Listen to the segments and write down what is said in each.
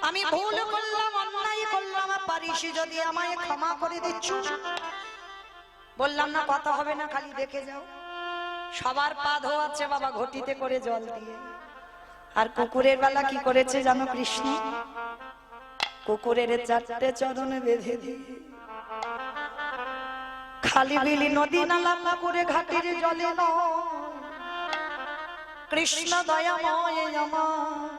আমি ভুল করলাম, অন্যায় করলাম, পারিস যদি আমায় ক্ষমা করে দিচ্ছ। বললাম না কথা হবে না, খালি দেখে যাও। সবার পা ধোয়াচ্ছে বাবা ঘটিতে করে জল দিয়ে। আর কুকুরের বেলা কি করেছে জানো কৃষ্ণ? কুকুরের 4টে চরণে বেঁধে দিয়ে খালি বিলি নদী নালা করে ঘাটের জলে কৃষ্ণ দয়াময় আমার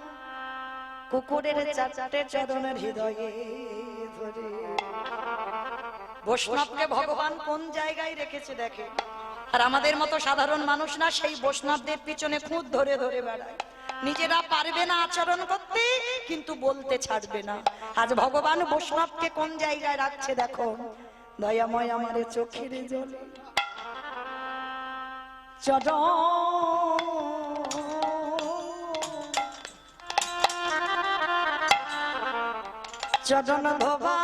কুকুরের 4টে চরণের হৃদয়ে ধরে। বৈষ্ণবকে ভগবান কোন জায়গায় রেখেছে দেখে। আর আমাদের মতো সাধারণ মানুষ না, সেই বৈষ্ণবদের পিছনে খুঁত ধরে ধরে বেড়ায়। নিজেরা পারবে না আচরণ করতে, কিন্তু বলতে ছাড়বে না। আজ ভগবান বৈষ্ণবকে কোন জায়গায় রাখছে দেখো। দয়াময় আমার চোখের জল চরণ ধোবা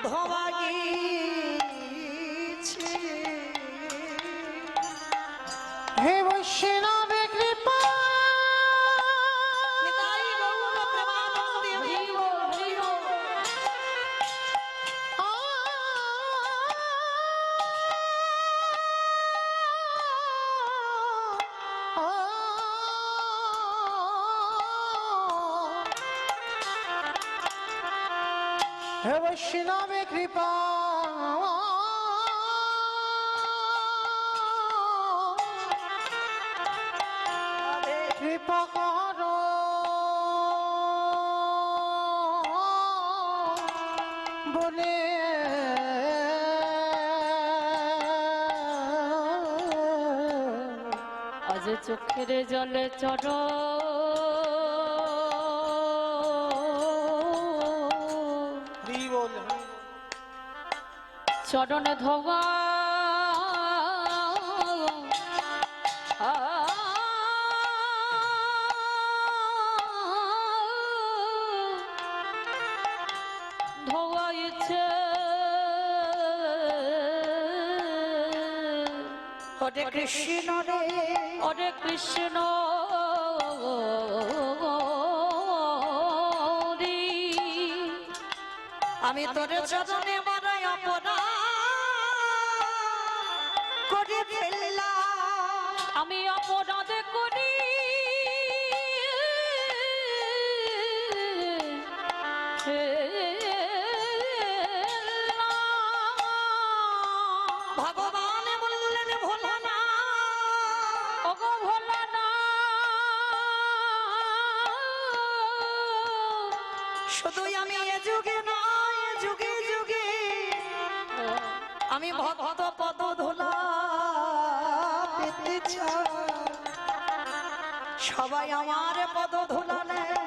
ধোবা গিয়েছে। হে বৈষ্ণবে কৃপা হে বৈষ্ণবে কৃপা কৃপা করো বলে আজ চোখের জলে চড়ো চরণ ধোবা ধোয়াইছে। হরে কৃষ্ণ রে হরে কৃষ্ণ আমি তোর চরণে মারাই অপরাধ করে ফেললাম। আমি অপরাধ করি ভগবান বললেন ভোলা না, ওগো ভোলা না, শুধুই আমি এ যুগে নয় যুগে যুগে আমি ভক্ত পদ ধুলা পেতে চাই। সবাই আমার পদ ধুলা নেয়,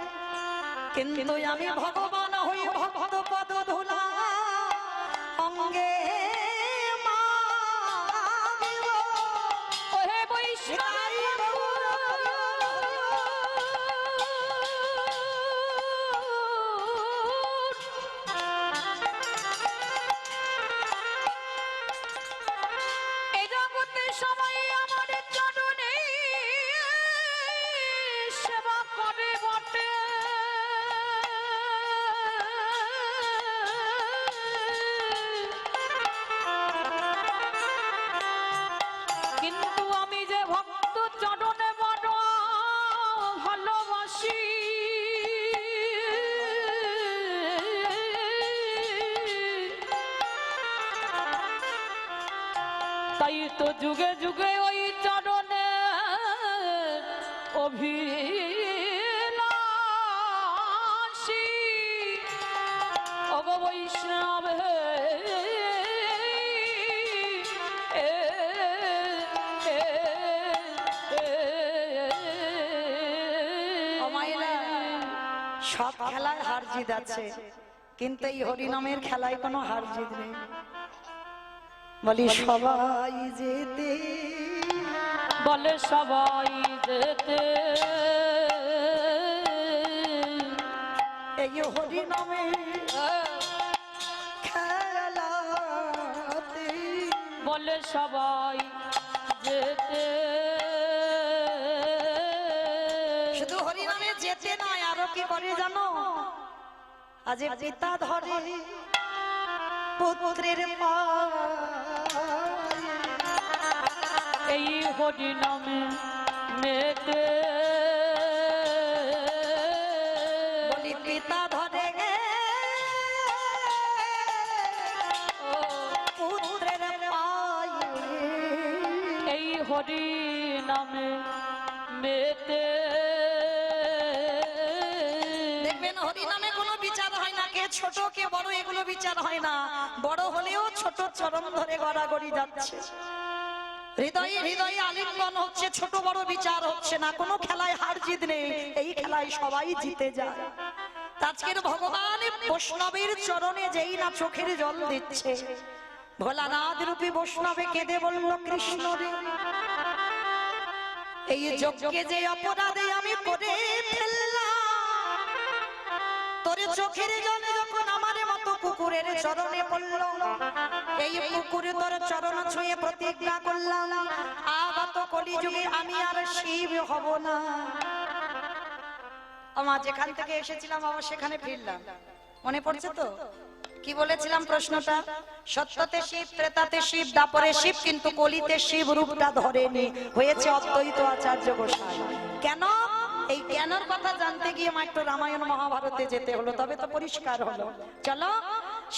কিন্তু আমি ভগবান হই ভক্ত পদ ধুলা অঙ্গে ওহে বৈষ্ণব সবাই আমার চরণে সেবা করে বটে। কিন্তু আমি যে ভক্ত চরণে বড় ভালোবাসি, তাই তো যুগে যুগে ওই চরণে অভিলাষী ওগো বৈষ্ণব সব খেলায় হার জিত আছে, কিন্তু এই হরিনামের খেলায় কোনো হার জিত নেই। বলি সবাই যেতে বলে সবাই যেতে এই হরি নামে খেলাতে বলে সবাই যেতে। শুধু হরি নামে যেতে নয়, আরো কি করে জানো? আজ পিতা ধরে পুত্রের পায়ে, এই হরি নামে মেতে বলি পিতা ধরে পুত্রের পায়ে, এই হরি নামে মেতে। দেখবেন হরি নামে কোনো বিচার হয় না, কে ছোট কে বড় এগুলো বিচার হয় না। বড় হলেও ছোট চরণ ধরে গড়াগড়ি যাচ্ছে, হৃদয়ে হৃদয়ে আলিঙ্গন হচ্ছে, ছোট বড় বিচার হচ্ছে না। কোনো খেলায় হার জিত নেই, এই খেলায় সবাই জিতে যায়। আজকের ভগবান বৈষ্ণবের চরণে যেই না চোখের জল দিচ্ছে, ভোলানাথ রূপী বৈষ্ণবে কেঁদে বলল কৃষ্ণ রে, এই যজ্ঞে যে অপরাধে আমি করে ফেললাম, তোর চোখের জলে যখন আমার মতো কুকুরের চরণে পড়ল, এই কুকুরে তোর চরণ ছুঁয়ে প্রতিজ্ঞা করলাম, আগত কলিযুগে আমি আর শিব হব না। আমার যেখান থেকে এসেছিলাম আবার সেখানে ফিরলাম, মনে পড়ছে তো? কি বলেছিলাম প্রশ্নটা? সত্যতে শিব, ত্রেতাতে শিব, দাপরে শিব, কিন্তু কলিতে শিব রূপটা ধরেনি, হয়েছে অদ্বৈত আচার্য গোসাই। কেন? এই জ্ঞানের কথা জানতে গিয়ে মা একটু রামায়ণ মহাভারতে যেতে হলো, তবে তো পরিষ্কার হলো। চলো,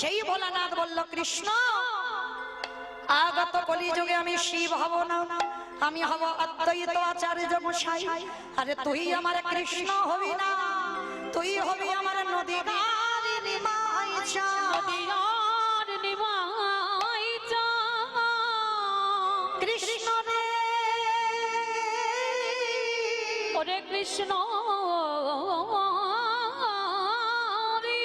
সেই ভোলানাথ বলল কৃষ্ণ, আগত কলিযুগে আমি শিব হব না, আমি হব অদ্বৈত আচার্য গোসাই। আরে তুই আমার কৃষ্ণ হবি না, তুই হবি আমার নদী নিমাই চা। নদীয়ার নিমাই চা। কৃষ্ণ রে, ওরে কৃষ্ণ রে,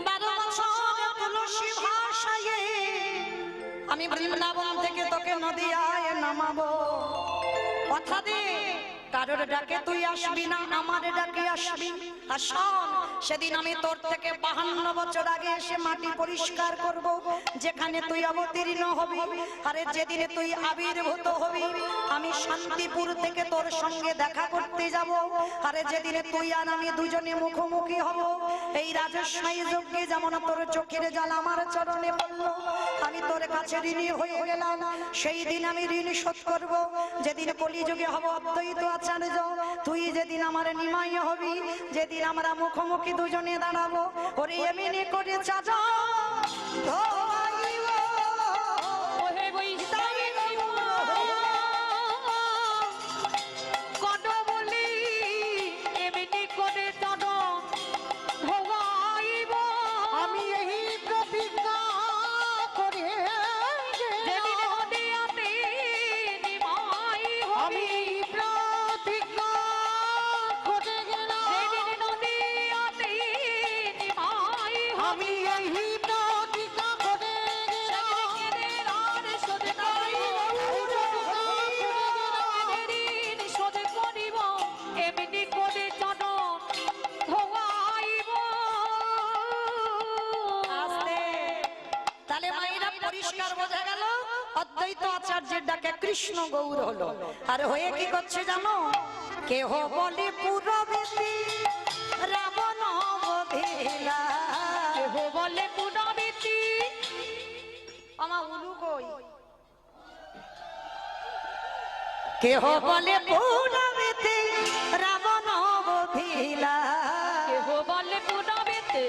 12 বছর তুলসী ভাষায় আমি বৃন্দাবন থেকে তোকে নদিয়ায় নামাবো। কথা দে, কারোর ডাকে তুই আসবি না, আমার ডাকে আসবি। আর শোন, সেদিন আমি তোর থেকে 52 বছর আগে এসে মাটি পরিষ্কার করব, যেখানে তুই অবতীর্ণ হবি। আরে যেদিন তুই আবির্ভূত হবি, আমি শান্তিপুর থেকে তোর সঙ্গে দেখা করতে যাব। আরে যেদিন তুই আর আমি দুজনে মুখোমুখি হব, এই রাজস্বাই যজ্ঞে যেমন তোর চোখের জল আমার চরণে পড়ল, আমি তোর কাছে ঋণী হয়ে গেলাম। সেই দিন আমি ঋণ শোধ করব। যেদিন কলিযুগে হব অদ্বৈত আচার্য, তুই যেদিন আমার নিমাই হবি, যেদিন আমরা মুখোমুখি দুজনে দাঁড়াবো, ওরে এমনি করে চাচা ওহে বৈষ্ণবী কত বলি, এমনি করে চরণ ধোয়াইব। আমি এই প্রতিজ্ঞা করে যেদিন নদিয়াতে নিমাই হবি, প্রতিজ্ঞা করে গেলাম, যেদিন নদিয়াতে নিমাই হবি, এই প্রতিজ্ঞা করে সেদিন আর শোধ করিব, সেদিন শোধ করিব, এমনি করে চরণ ধোয়াইব। আস্তে। তাহলে মায়েরা পরিষ্কার বোঝা গেল, অদ্বৈত আচার্যের ডাকে কৃষ্ণ গৌর হলো। আর হয়ে কি করছে জানো? কেহ বলে পুরবেশী রাবণ বধিলা, কেহ বলে পুনবেতি, আমার উলু কই? কেহ বলে পুরবেশী রাবণ বধিলা, কেহ বলে পুনবেতে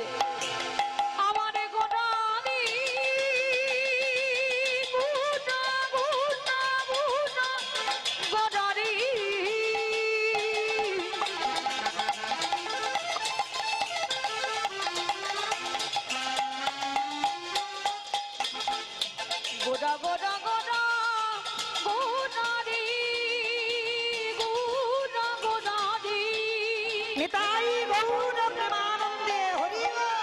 আমার গোনানি, গুনা গুনা গুনা গোনারি। গোনা গোনা গোনা গোনারি, গুনা গোনারি। নিতাই গৌর প্রেমানন্দে হরি বল।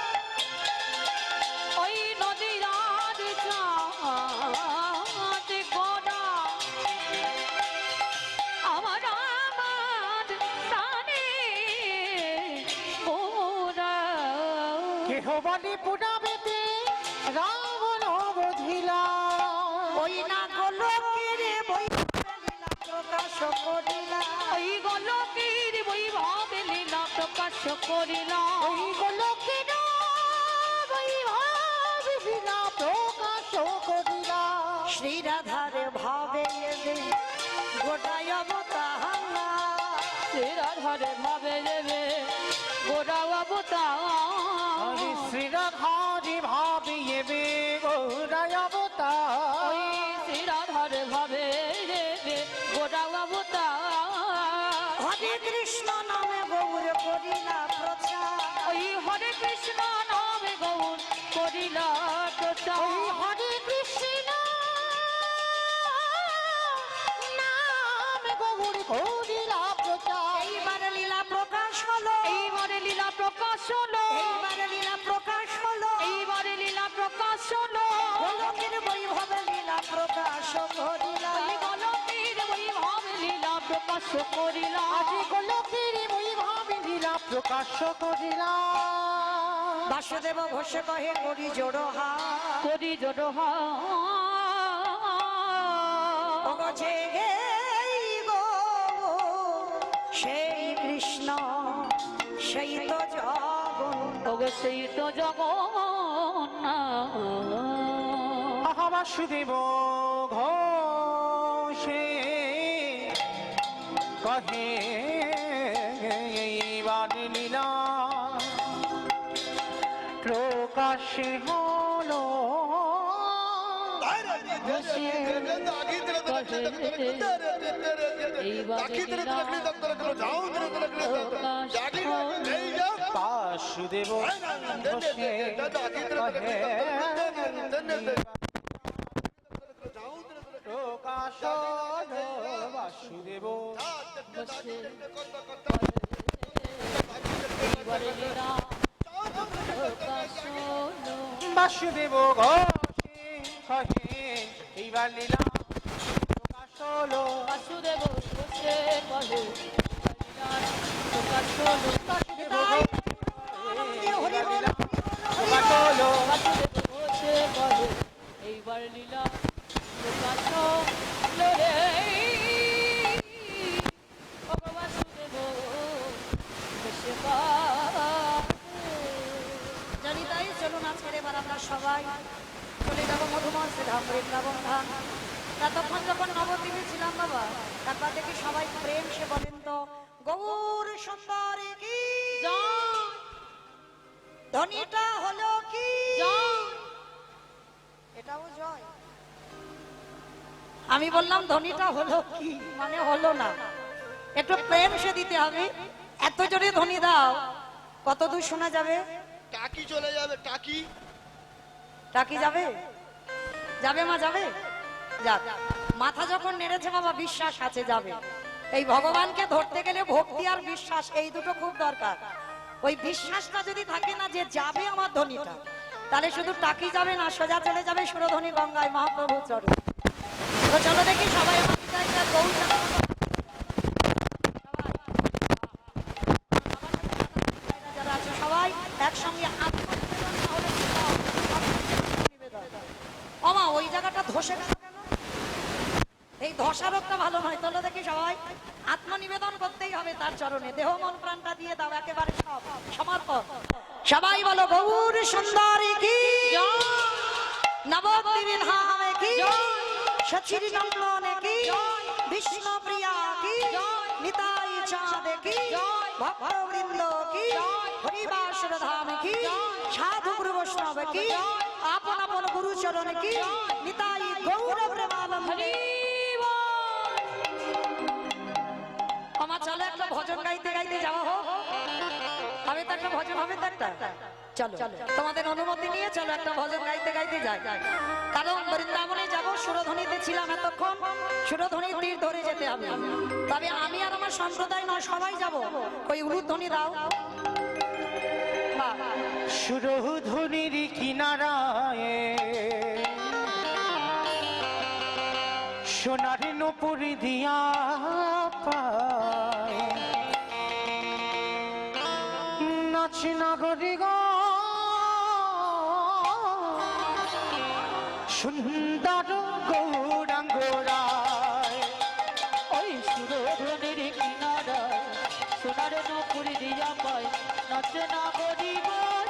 ওই নদীর চাঁদে গোনা আমার আমার প্রাণে কেহ বলি পুরাবেতে রাবণ বধিলা ওই না গোলকের বৈভবে লীলা প্রকাশ করিলা ওই গোলকের বৈভবে লীলা প্রকাশ করিলা ওই গোলকের বৈভব লীলা প্রকাশ করিলা শ্রী রাধার ভাবে এবে গোটায় অবতাহানা শ্রী রাধারে ভাবে দেবে গোরা অবতার হরি শ্রী রাধারি ভাবিয়েবে গৌরায় অবতার ওই শ্রী রাধারে ভাবে দেবে গোরা অবতার হরে কৃষ্ণ নামে গৌর করিলা প্রচার ওই হরে কৃষ্ণ নামে গৌর করিলা প্রচার ওই হরে কৃষ্ণ নাম গৌর করিলা প্রচার এইবার লীলা প্রকাশ হলো এইবারে লীলা প্রকাশ হলো এইবার লীলা প্রকাশ হলো এইবারে লীলা প্রকাশ হলো গোলকের বৈভবে লীলা প্রকাশ করিলা ওই গোলকের বৈভব লীলা প্রকাশ করিলা আজি গোলকের বৈভব লীলা প্রকাশ করিলা বাসুদেব ঘোষ কহে করি জোড়ো হা করি জোড়হা অগছে গেই গো সেই কৃষ্ণ সেই তো জগন ওগো সেই তো জগন্নাথ আহা বাসুদেব ঘোষে কহে এইবার লীলা প্রকাশে হলো বাসুদেব ঘোষে কহে প্রকাশ হলো বাসুদেব এইবারে লীলা প্রকাশ হলো বাসুদেব ঘোষে কহে এইবার লীলা প্রকাশ হলো বাসুদেব ঘোষে কহে প্রকাশ হলো বাসুদেব হরি বল প্রকাশ হলো বাসুদেব ঘোষে কহে এইবার লীলা প্রকাশ হলো রে ওগো বাসুদেব ঘোষে জানি তাই চলুন আজকের এবার আমরা সবাই চলে যাবো মধুময় শ্রীধাম বৃন্দাবন ধাম ততক্ষণ যখন নবদ্বীপে ছিলাম বাবা তারপর দেখি সবাই প্রেম সে বলেন তো গৌর সুন্দরী কি ধ্বনিটা হলো কি এটাও জয় আমি বললাম ধ্বনিটা হলো কি মানে হলো না একটু প্রেম সে দিতে হবে এত জোরে ধ্বনি দাও কত দূর শোনা যাবে টাকি চলে যাবে টাকি টাকি যাবে যাবে মা যাবে যাক মাথা যখন নেড়েছে বাবা বিশ্বাস আছে যাবে এই ভগবানকে ধরতে গেলে ভক্তি আর বিশ্বাস এই দুটো খুব দরকার ওই বিশ্বাসটা যদি থাকে না যে যাবে আমার ধ্বনিটা তাহলে শুধু টাকি যাবে না সোজা চলে যাবে সুরধ্বনি গঙ্গায় মহাপ্রভু চরণ তো চলো দেখি সবাই আমার পিতাইটা গৌর যারা আছে সবাই একসঙ্গে ওমা ওই জায়গাটা ধসে গেল কেন? এই ধসা রোগটা ভালো নয় তোলো দেখি সবাই আত্মনিবেদন করতেই হবে তার চরণে দেহ মন প্রাণটা দিয়ে দাও একেবারে সব সমর্পণ সবাই বলো গৌর সুন্দরী কি নবদ্বীপ ধামে কি সচির নন্দনে কি বিষ্ণু প্রিয়া কি নিতাই চাঁদ কি ভক্তবৃন্দ কি হরিবাসর ধাম কি সাধু গুরু বৈষ্ণব কি আপন আপন গুরু চরণ কি নিতাই গৌর প্রেমানন্দে আমার চলো একটা ভজন গাইতে গাইতে যাওয়া হোক হবে তো একটা ভজন হবে তো একটা চলো তোমাদের অনুমতি নিয়ে চলো একটা ভজন গাইতে গাইতে যাই কারণ বৃন্দাবনে যাবো সুরধ্বনিতে ছিলাম এতক্ষণ সুরধ্বনির তীর ধরে যেতে হবে তবে আমি আর আমার সম্প্রদায় নয় সবাই যাব ওই উলুধ্বনি দাও সুরধ্বনির কিনারায় সোনার নুপুর দিয়া পায় নাচ নাগরি গো সুন্দর গৌরাঙ্গ রায়। ওই সুরধনের কিনারায় সোনার নপুর দিয়া পায় নাচে না গরিব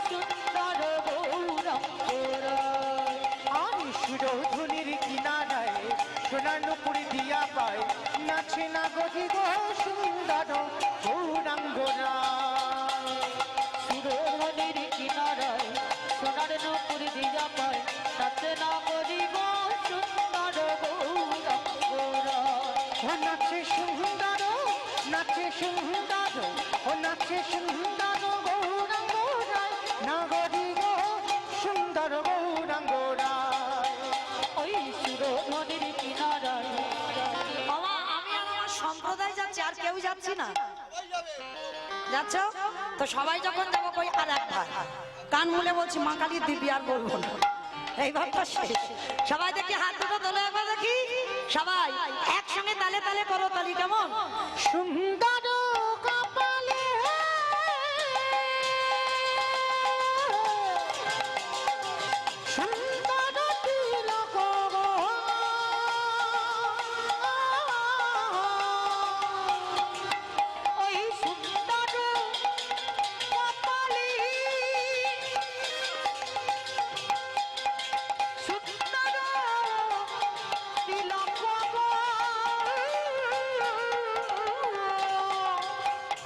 সুন্দর গৌরাঙ্গরায়। আমি সুরধুনির কিনারায় সোনার নুপুর দিয়া পায় নাচে না গরি গো সুন্দর গৌরাঙ্গ রায়। সুরধনের কিনারায় সোনার নপুর দিয়া পায় নাচে না গরিব সুন্দর গৌরাঙ্গরায়। ও নাচে সুন্দর, নাচে সুন্দর, ও নাচে সুন্দর গৌরাঙ্গ রায়, না গরি গো সুন্দর গৌরাঙ্গ রায়। ওই সুরধনের কিনারায় বাবা আমি আর আমার সম্প্রদায় যাচ্ছি, আর কেউ যাচ্ছি না। যাচ্ছ তো সবাই যখন যাবো কই আর একবার কান মুলে বলছি মা কালী দিবি আর বলবো না, এইবার তো শেষ। সবাই দেখি হাত দুটো তোলে একবার দেখি, সবাই একসঙ্গে তালে তালে করো তালি, কেমন? সুন্দর কপালে সুন্দর তিলক গো, ওই সুন্দর কপালে সুন্দর তিলক গো।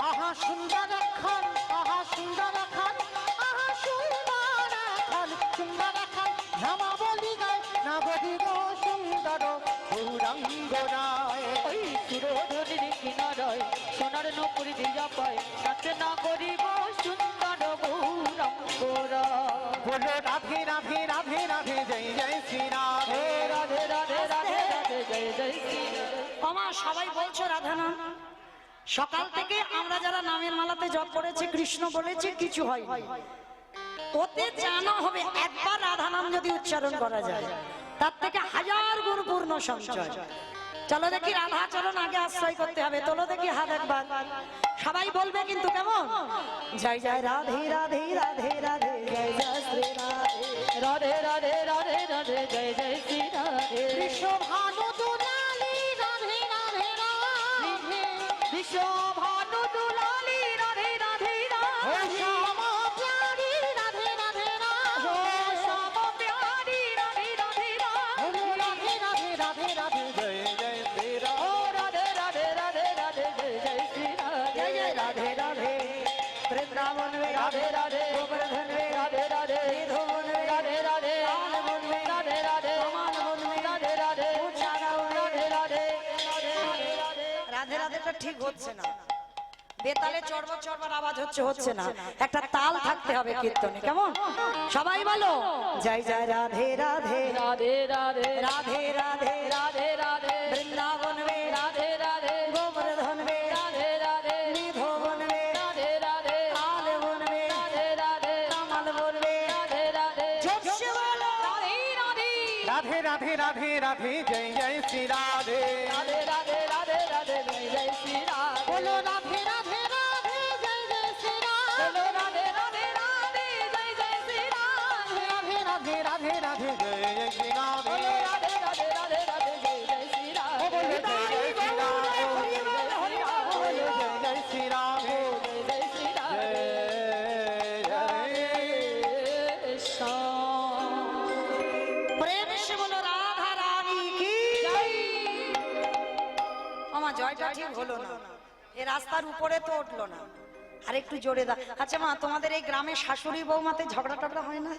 আহা সুন্দর খান, আহা সুন্দর খান, আহা সুন্দর খান, সুন্দর খান, নামা বলি গায় না বলি গো সুন্দর গৌরাঙ্গ রায়। ওই সুরধনের কিনারায় সোনার নপুর দিয়া পায় নাচে না গরিব সুন্দর গৌরাঙ্গরায়। বলো রাধে রাধে রাধে রাধে জয় জয় শ্রী রাধে। রাধে রাধে রাধে রাধে জয় জয় শ্রী রাধে। আমা সবাই বলছো রাধা নাম, সকাল থেকে আমরা যারা নামের মালাতে জপ করেছি কৃষ্ণ বলেছি কিছু হয় ওতে জানা হবে একবার রাধা নাম যদি উচ্চারণ করা যায় তার থেকে 1000 গুণ পূর্ণ সঞ্চয়। চলো দেখি রাধা চরণ আগে আশ্রয় করতে হবে, তোলো দেখি হাত একবার, সবাই বলবে কিন্তু, কেমন? জয় জয় রাধে রাধে রাধে রাধে জয় জয় শ্রী রাধে। রাধে রাধে রাধে রাধে জয় জয় শ্রী রাধে। বিশ্বভানু দুলালী রাধে রাধে রাধে। বিশ্বভানু দুলালী রাধে রাধে ও রাধে। শ্যামা প্যারি রাধে রাধে ও রাধে। শ্যাম প্যারি রাধে রাধে রাধে। রাধে রাধে রাধে রাধে জয় জয় শ্রী ও রাধে। রাধে রাধে রাধে রাধে জয় জয় শ্রী রাধে। जय जय राधे राधे वृंदावन में রাধে রাধে गोवर्धन में রাধে রাধে धोवन में রাধে রাধে लालवन में রাধে রাধে कमालवन में রাধে রাধে ऊंचागांव में রাধে রাধে রাধে রাধে। রাধে রাধেটা ঠিক হচ্ছে না, বেতালে চড়বড় চড়বড় আওয়াজ হচ্ছে না, একটা তাল থাকতে হবে কীর্তনে, কেমন? সবাই বলো জয় জয় রাধে রাধে রাধে রাধে राधे राधे রাধে রাধে वृंदावन में রাধে রাধে गोवर्धन में রাধে রাধে धोवन में রাধে রাধে लालवन में রাধে রাধে कमलवन में রাধে রাধে। जोर से बोलो রাধে রাধে রাধে রাধে রাধে রাধে জয় জয় শ্রী রাধে। রাধে রাধে রাধে রাধে জয় জয় শ্রী রাধে। বলো রাধে রাধে রাধে জয় জয় শ্রী বলো রাধে। রাধে রাধে রাধে জয় জয় শ্রী রাধে। রাধে রাধে রাধে রাধে জয় জয় শ্রী রাধে। বলো রাধে রাধে রাধে রাধে জয় জয় শ্রী ও রাধে। বলো জয় জয় শ্রী রাধে। বলো জয় জয় শ্রী রাধে। জয় জয় শ্রী রাধে। জয় শ্যাম। प्रेम से बोलो राधा रानी की জয়। আমার জয়টা ঠিক হলো না, এই রাস্তার উপরে তো উঠলো না, আর একটু জোরে দা। আচ্ছা মা, তোমাদের এই গ্রামে শাশুড়ি বৌমাতে ঝগড়া টগড়া হয় না?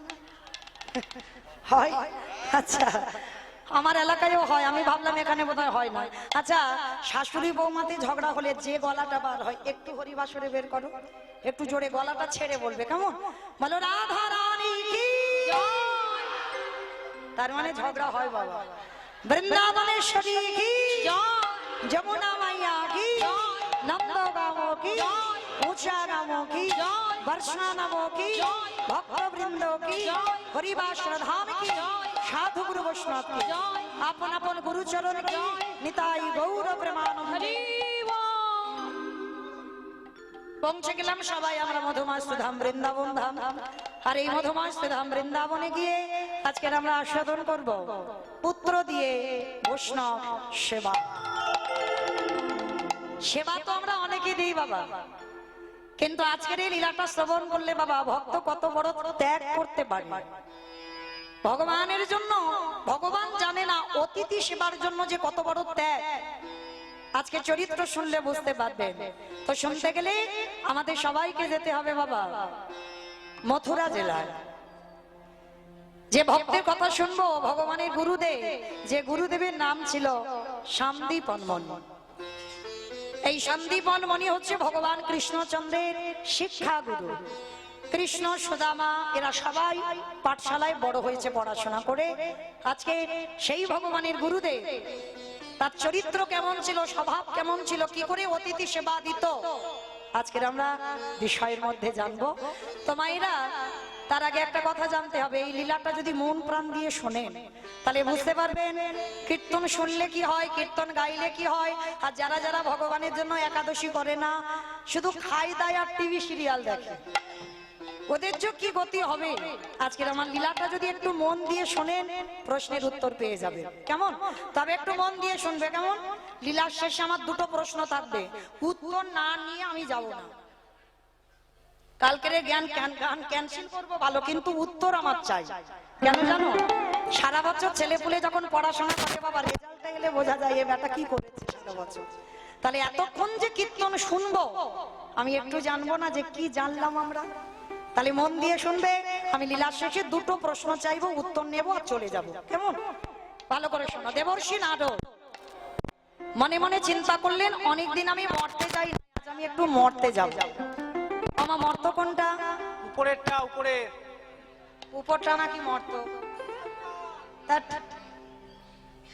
হয়? আচ্ছা, আমার এলাকায়ও হয়, আমি ভাবলাম এখানে বোধহয় হয় না। আচ্ছা, শাশুড়ি বৌমাতে ঝগড়া হলে যে গলাটা বার হয় একটু হরিবাসরে বের করো, একটু জোরে গলাটা ছেড়ে বলবে, কেমন? বলো রাধা রানী কি জয়। তার মানে ঝগড়া হয় বাবা। বৃন্দাবনেশ্বরী কি জয়। যমুনা মাইয়া কি জয়। নন্দগাঁও কি জয়। ऊंचागांव की জয়। वर्षानवों की জয়। भक्त वृंदों की জয়। हरिवासर धाम की জয়। साधु गुरु वैष्णव की জয়। अपन अपन गुरु चरण की জয়। निताई गौर प्रेमानंद। হরি বল। পৌঁছে গেলাম সবাই আমরা মধুমাস্ত ধাম বৃন্দাবন ধাম। আর এই মধুমাস্ত ধাম বৃন্দাবনে গিয়ে আজকের আমরা আস্বাদন করব পুত্র দিয়ে বৈষ্ণব সেবা। সেবা তো আমরা অনেকে দিই বাবা, কিন্তু আজকের এই লীলাটা শ্রবণ করলে বাবা ভক্ত কত বড় ত্যাগ করতে পারে ভগবানের জন্য। ভগবান জানে না অতিথি সেবার জন্য যে কত বড় ত্যাগ। আজকে চরিত্র শুনলে বুঝতে পারবেন। তো শুনতে গেলে আমাদের সবাইকে যেতে হবে বাবা মথুরা জেলায়। যে ভক্তের কথা শুনবো ভগবানের গুরুদেব, যে গুরুদেবের নাম ছিল সন্দীপন। এই সন্দীপন মণি হচ্ছে ভগবান কৃষ্ণচন্দ্রের শিক্ষা গুরু। কৃষ্ণ সুদামা এরা সবাই পাঠশালায় বড় হয়েছে পড়াশোনা করে। আজকে সেই ভগবানের গুরুদেব তার চরিত্র কেমন ছিল, স্বভাব কেমন ছিল, কি করে অতিথি সেবা দিত, আজকের আমরা বিষয়ের মধ্যে জানবো। তো মায়েরা তার আগে একটা কথা জানতে হবে, এই লীলাটা যদি মন প্রাণ দিয়ে শোনেন তাহলে বুঝতে পারবেন কীর্তন শুনলে কি হয়, কীর্তন গাইলে কি হয়। আর যারা যারা ভগবানের জন্য একাদশী করে না, শুধু খাই দায় আর টিভি সিরিয়াল দেখে, ওদের যে কি গতি হবে। আজকের আমার লীলাটা যদি একটু মন দিয়ে শোনেন প্রশ্নের উত্তর পেয়ে যাবে। কেমন? তবে একটু মন দিয়ে শুনবে কেমন? লীলার শেষে আমার দুটো প্রশ্ন থাকবে, উত্তর না নিয়ে আমি যাব না। কালকের গান ক্যান্সেল করবো ভালো, কিন্তু উত্তর আমার চাই। কেন জানো? সারা বছর ছেলে পুলে যখন পড়াশোনা করে বাবা রেজাল্টে গেলে বোঝা যায় এ বেটা কি করেছে সারা বছর। তাহলে এতক্ষণ যে কীর্তন শুনবো আমি একটু জানবো না যে কি জানলাম আমরা? তাহলে মন দিয়ে শুনবে। আমি লীলার শেষে দুটো প্রশ্ন চাইবো, উত্তর নেব আর চলে যাব। কেমন? ভালো করে শোনো। দেবর্ষি নারদ মনে মনে চিন্তা করলেন অনেকদিন আমি মরতে যাই না, আজ আমি একটু মরতে যাব। আমার মর্ত কোনটা? উপরেরটা। উপরটা নাকি মর্ত?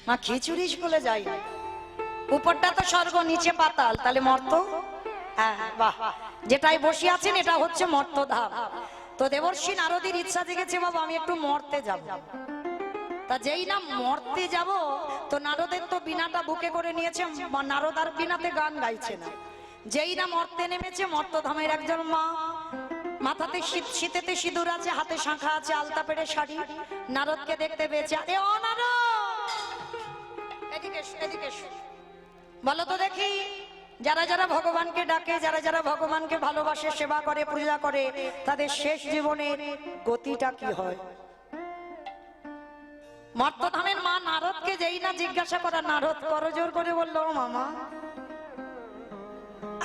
মা খিচুড়ি স্কুলে যাই, উপরটা তো স্বর্গ, নিচে পাতাল, তাহলে মর্ত। হ্যাঁ বাহ, যেটাই বসে আছেন এটা হচ্ছে মর্ত ধাম। তো দেবর্ষি নারদের ইচ্ছা জেগেছে বাবা আমি একটু মরতে যাব। তা যেই না মরতে যাব, তো নারদের তো বিনাটা বুকে করে নিয়েছে, নারদ আর বিনাতে গান গাইছে না। যেই না মরতে নেমেছে, মর্তধামের একজন মা, মাথাতে শীতেতে সিঁদুর আছে, হাতে শাঁখা আছে, আলতা পেড়ে শাড়ি, নারদকে দেখতে পেয়েছে। এ ও নারদ, এদিকে এদিকে বলো তো দেখি, যারা যারা ভগবানকে ডাকে, যারা যারা ভগবানকে ভালোবাসে, সেবা করে, পূজা করে, তাদের শেষ জীবনের গতিটা কি হয়? মর্তধামের মা নারদকে যেই না জিজ্ঞাসা করা, নারদ করজোর করে বললো মামা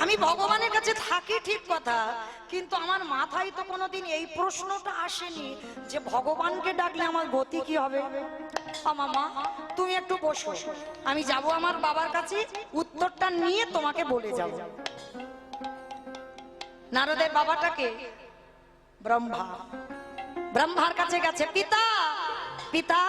আমি ভগবানের কাছে থাকি ঠিক কথা, কিন্তু আমার মাথায় তো কোনোদিন এই প্রশ্নটা আসেনি যে ভগবানকে ডাকলে আমার গতি কি হবে। মামা তুমি একটু বসো, আমি যাব আমার বাবার কাছে, উত্তরটা নিয়ে তোমাকে বলে যাব। নারদের বাবাটাকে ব্রহ্মা, ব্রহ্মার কাছে গেছে। পিতা পিতা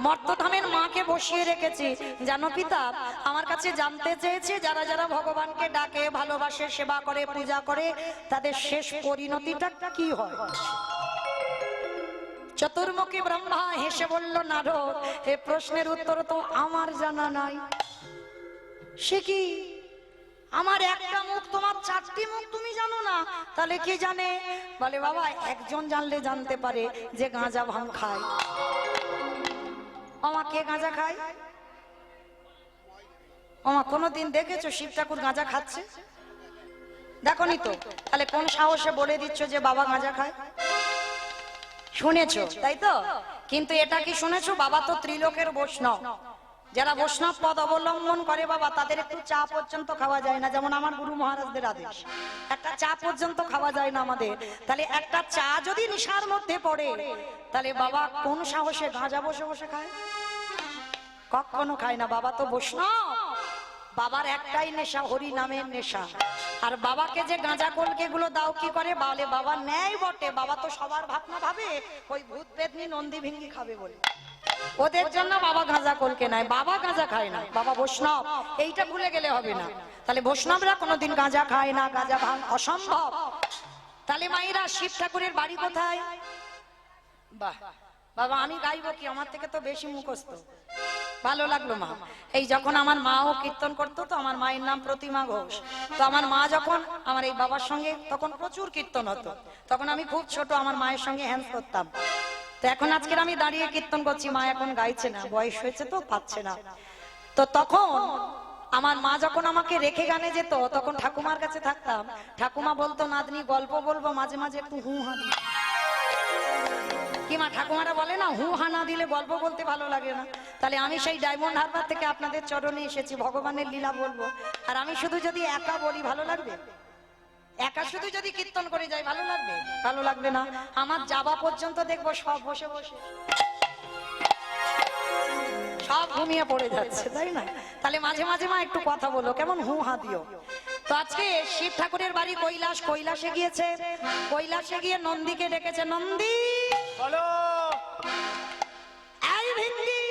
মর্তধামের মাকে বসিয়ে রেখেছি, জানো পিতা আমার কাছে জানতে চেয়েছে যারা যারা ভগবানকে ডাকে, ভালোবাসে, সেবা করে, পূজা করে, তাদের শেষ পরিণতিটা কি হয়। চতুর্মুখী ব্রহ্মা হেসে বলল নারদ এই প্রশ্নের উত্তর তো আমার জানা নাই। সে কি, আমার একটা মুখ তোমার চারটি মুখ, তুমি জানো না? তাহলে কি জানে? বলে বাবা একজন জানলে জানতে পারে যে গাঁজা ভাঙ খায়। আমা কে গাঁজা খায়? আমা কোনদিন দেখেছো শিব ঠাকুর গাঁজা খাচ্ছে? দেখনি তো, তাহলে কোন সাহসে বলে দিচ্ছ যে বাবা গাঁজা খায়? শুনেছো তাই তো, কিন্তু এটা কি শুনেছো বাবা তো ত্রিলোকের বৈষ্ণব। যারা বৈষ্ণব পদ অবলম্বন করে বাবা তাদের একটু চা পর্যন্ত খাওয়া যায় না, যেমন আমার গুরু মহারাজদের আদেশ একটা চা পর্যন্ত খাওয়া যায় না আমাদের। তাহলে একটা চা যদি নিশার মধ্যে পড়ে, তাহলে বাবা কোন সাহসে গাঁজা বসে বসে খায়? কখনো খায় না। বাবা তো বৈষ্ণব, বাবার একটাই নেশা, হরি নামের নেশা। আর বাবাকে যে গাঁজা কলকে গুলো দাও কি করে? বলে বাবা নেয় বটে, বাবা তো সবার ভাবনা ভাবে ওই ভূত পেতনি নন্দী ভিঙ্গি খাবে বলে, ওদের জন্য বাবা গাঁজা কলকে নেয়। বাবা গাঁজা খায় না, বাবা বৈষ্ণব, এইটা ভুলে গেলে হবে না। তাহলে বৈষ্ণবরা কোনোদিন গাঁজা খায় না, গাঁজা ভাঙ অসম্ভব। তাহলে মায়েরা শিব ঠাকুরের বাড়ি কোথায়? বাহ বাবা আমি গাইবো কি, আমার থেকে তো বেশি মুখস্থ। ভালো লাগলো মা। এই যখন আমার মাও কীর্তন করতো, তো আমার মায়ের নাম প্রতিমা ঘোষ, তো আমার মা যখন আমার এই বাবার সঙ্গে তখন প্রচুর কীর্তন হতো, তখন আমি খুব ছোট, আমার মায়ের সঙ্গে হ্যান্স করতাম। তো এখন আজকের আমি দাঁড়িয়ে কীর্তন করছি, মা এখন গাইছে না, বয়স হয়েছে তো পাচ্ছে না। তো তখন আমার মা যখন আমাকে রেখে গানে যেত, তখন ঠাকুমার কাছে থাকতাম, ঠাকুমা বলতো নাতনি গল্প বলবো, মাঝে মাঝে একটু হু হা দিই। কি মা, ঠাকুমারা বলে না হু হা না দিলে গল্প বলতে ভালো লাগে না। তাহলে আমি সেই ডায়মন্ড হারবার থেকে আপনাদের চরণে এসেছি, ভগবানের লীলা বলবো। আর আমি শুধু যদি একা বলি ভালো লাগবে? একা শুধু যদি কীর্তন করে যাই ভালো লাগবে? ভালো লাগবে না। আমার যাওয়া পর্যন্ত দেখবো সব বসে বসে সব ঘুমিয়ে পড়ে যাচ্ছে, তাই না? তাহলে মাঝে মাঝে মা একটু কথা বলো, কেমন হু হা দিও। তো আজকে শিব ঠাকুরের বাড়ি কৈলাস, কৈলাসে গিয়েছে, কৈলাসে গিয়ে নন্দীকে ডেকেছে, নন্দী বলো। এই ভিন্ডি,